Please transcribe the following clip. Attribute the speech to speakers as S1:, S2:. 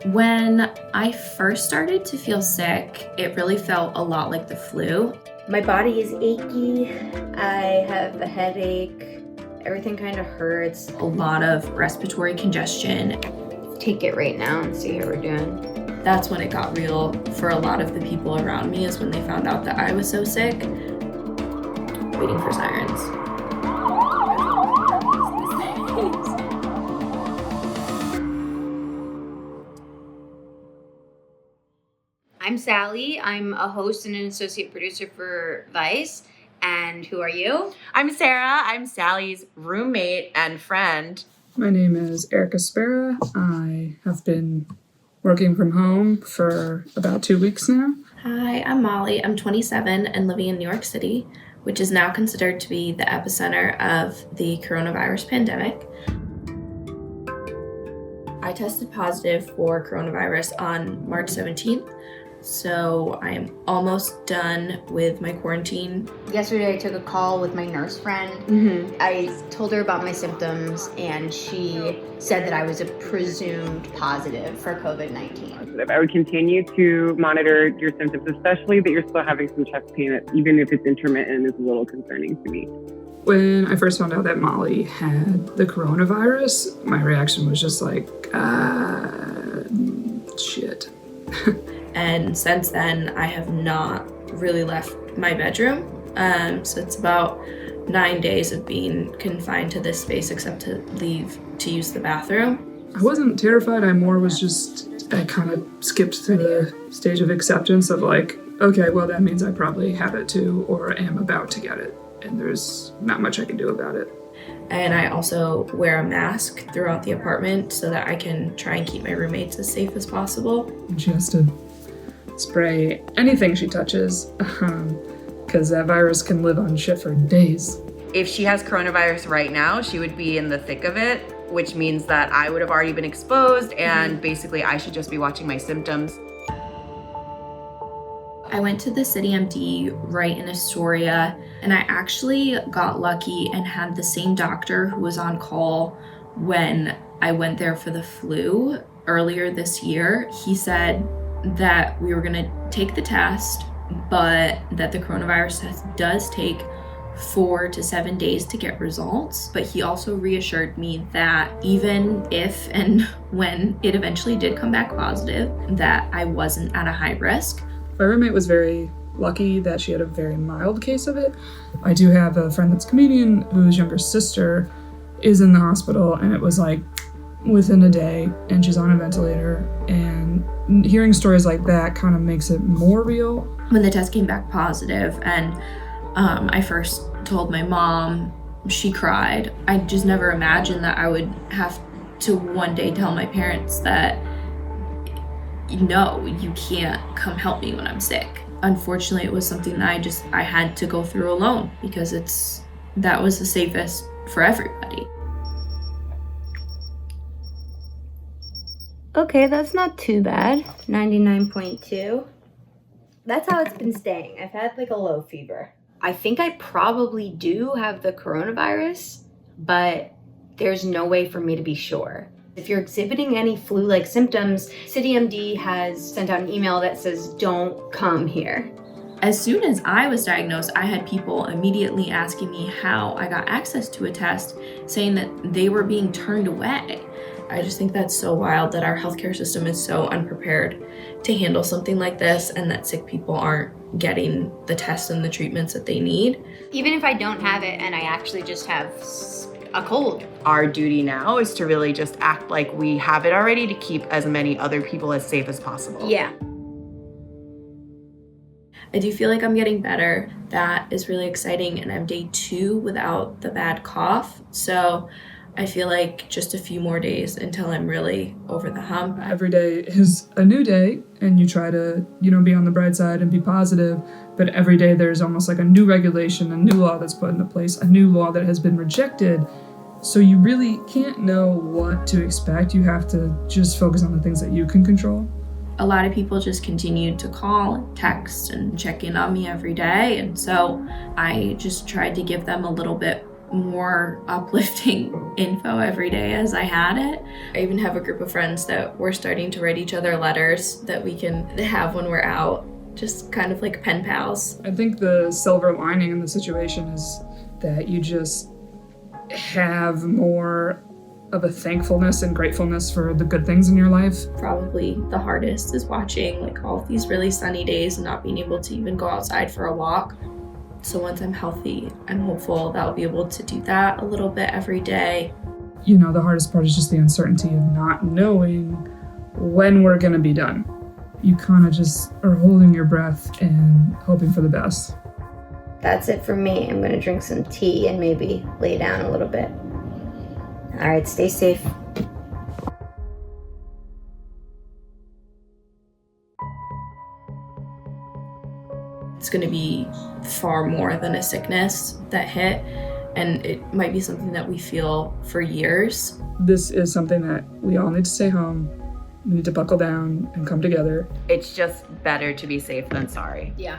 S1: When I first started to feel sick, it really felt a lot like the flu.
S2: My body is achy, I have a headache, everything kind of hurts.
S1: A lot of respiratory congestion.
S2: Take it right now and see how we're doing.
S1: That's when it got real for a lot of the people around me, is when they found out that I was so sick. Waiting for sirens.
S2: I'm Sally. I'm a host and an associate producer for Vice. And who are you?
S3: I'm Sarah. I'm Sally's roommate and friend.
S4: My name is Erica Spera. I have been working from home for about 2 weeks now.
S1: Hi, I'm Molly. I'm 27 and living in New York City, which is now considered to be the epicenter of the coronavirus pandemic. I tested positive for coronavirus on March 17th, so I am almost done with my quarantine.
S2: Yesterday I took a call with my nurse friend. I told her about my symptoms and she said that I was a presumed positive for COVID-19.
S5: I would continue to monitor your symptoms, especially that you're still having some chest pain, even if it's intermittent, is a little concerning to me.
S4: When I first found out that Molly had the coronavirus, my reaction was just like, shit.
S1: And since then, I have not really left my bedroom. So it's about 9 days of being confined to this space, except to leave to use the bathroom.
S4: I wasn't terrified. I kind of skipped through the stage of acceptance of like, okay, well, that means I probably have it too, or am about to get it. And there's not much I can do about it.
S1: And I also wear a mask throughout the apartment so that I can try and keep my roommates as safe as possible.
S4: And she has to spray anything she touches, because that virus can live on shit for days.
S3: If she has coronavirus right now, she would be in the thick of it, which means that I would have already been exposed and basically I should just be watching my symptoms.
S1: I went to the CityMD right in Astoria, and I actually got lucky and had the same doctor who was on call when I went there for the flu earlier this year. He said that we were gonna take the test, but that the coronavirus test does take 4 to 7 days to get results. But he also reassured me that even if and when it eventually did come back positive, that I wasn't at a high risk.
S4: My roommate was very lucky that she had a very mild case of it. I do have a friend that's a comedian whose younger sister is in the hospital, and it was like within a day, and she's on a ventilator, and hearing stories like that kind of makes it more real.
S1: When the test came back positive and I first told my mom, she cried. I just never imagined that I would have to one day tell my parents that, no, you can't come help me when I'm sick. Unfortunately, it was something that I had to go through alone, because that was the safest for everybody.
S2: Okay, that's not too bad. 99.2. That's how it's been staying. I've had like a low fever. I think I probably do have the coronavirus, but there's no way for me to be sure. If you're exhibiting any flu-like symptoms, CityMD has sent out an email that says, don't come here.
S1: As soon as I was diagnosed, I had people immediately asking me how I got access to a test, saying that they were being turned away. I just think that's so wild that our healthcare system is so unprepared to handle something like this, and that sick people aren't getting the tests and the treatments that they need.
S2: Even if I don't have it and I actually just have a cold.
S3: Our duty now is to really just act like we have it already to keep as many other people as safe as possible.
S2: Yeah.
S1: I do feel like I'm getting better. That is really exciting, and I'm day 2 without the bad cough. So I feel like just a few more days until I'm really over the hump.
S4: Every day is a new day, and you try to, be on the bright side and be positive, but every day there's almost like a new regulation, a new law that's put into place, a new law that has been rejected. So you really can't know what to expect. You have to just focus on the things that you can control.
S1: A lot of people just continued to call and text and check in on me every day, and so I just tried to give them a little bit more uplifting info every day as I had it. I even have a group of friends that we're starting to write each other letters that we can have when we're out, just kind of like pen pals.
S4: I think the silver lining in the situation is that you just have more of a thankfulness and gratefulness for the good things in your life.
S1: Probably the hardest is watching like all of these really sunny days and not being able to even go outside for a walk. So once I'm healthy, I'm hopeful that I'll be able to do that a little bit every day.
S4: You know, the hardest part is just the uncertainty of not knowing when we're gonna be done. You kind of just are holding your breath and hoping for the best.
S2: That's it for me. I'm gonna drink some tea and maybe lay down a little bit. All right, stay safe.
S1: It's going to be far more than a sickness that hit, and it might be something that we feel for years.
S4: This is something that we all need to stay home. We need to buckle down and come together.
S3: It's just better to be safe than sorry.
S2: Yeah.